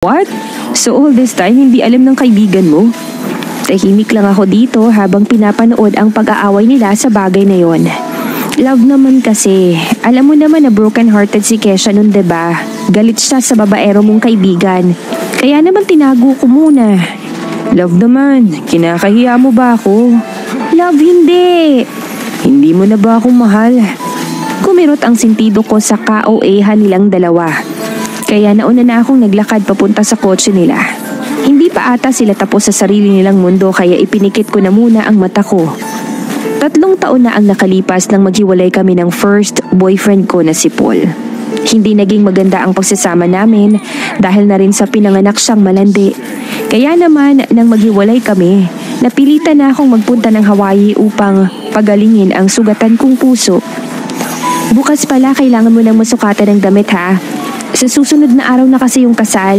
What? So all this time hindi alam ng kaibigan mo? Tahimik lang ako dito habang pinapanood ang pag-aaway nila sa bagay na yon. Love naman kasi. Alam mo naman na broken-hearted si Kesha nun, diba? Galit siya sa babaero mong kaibigan. Kaya naman tinago ko muna. Love naman, kinakahiya mo ba ako? Love, hindi. Hindi mo na ba akong mahal? Kumirot ang sentido ko sa ka-OA-han nilang dalawa. Kaya nauna na akong naglakad papunta sa kotse nila. Hindi pa ata sila tapos sa sarili nilang mundo kaya ipinikit ko na muna ang mata ko. 3 taon na ang nakalipas nang maghiwalay kami ng first boyfriend ko na si Paul. Hindi naging maganda ang pagsasama namin dahil na rin sa pinanganak siyang malandi. Kaya naman nang maghiwalay kami, napilitan na akong magpunta ng Hawaii upang pagalingin ang sugatan kong puso. Bukas pala kailangan mo ng masukatan ng damit ha. Sa susunod na araw na kasi yung kasal.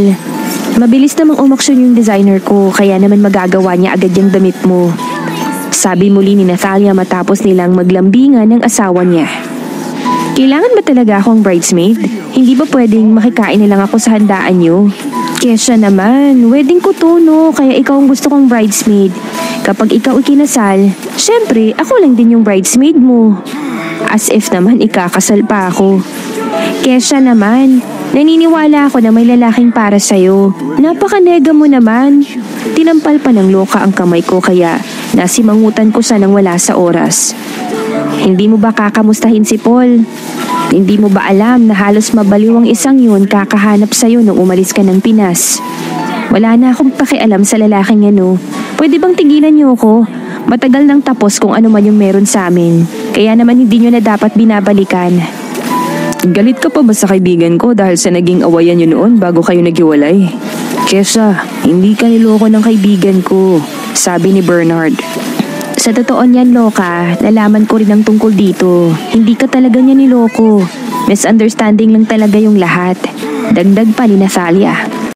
Mabilis namang umaksyon yung designer ko kaya naman magagawa niya agad yung damit mo. Sabi muli ni Natalia matapos nilang maglambingan ng asawa niya. Kailangan ba talaga akong bridesmaid? Hindi ba pwedeng makikain na lang ako sa handaan niyo? Kesha naman, wedding ko to no, kaya ikaw ang gusto kong bridesmaid. Kapag ikaw ikinasal, syempre ako lang din yung bridesmaid mo. As if naman ikakasal pa ako. Kesha naman, naniniwala ako na may lalaking para sa'yo. Napakanega mo naman. Tinampal pa ng loka ang kamay ko kaya nasimangutan ko siya nang wala sa oras. Hindi mo ba kakamustahin si Paul? Hindi mo ba alam na halos mabaliw ang isang yun kakahanap sa'yo nung umalis ka ng Pinas? Wala na akong pakialam sa lalaking ano. Pwede bang tigilan niyo ako? Matagal nang tapos kung ano man yung meron sa amin. Kaya naman hindi niyo na dapat binabalikan. Galit ka pa ba sa kaibigan ko dahil sa naging awayan niyo noon bago kayo naghiwalay? Kesha, hindi ka niloko ng kaibigan ko, sabi ni Bernard. Sa totoo niyan, Loka, nalaman ko rin ang tungkol dito. Hindi ka talaga niya niloko. Misunderstanding lang talaga yung lahat. Dagdag pa ni Natalia.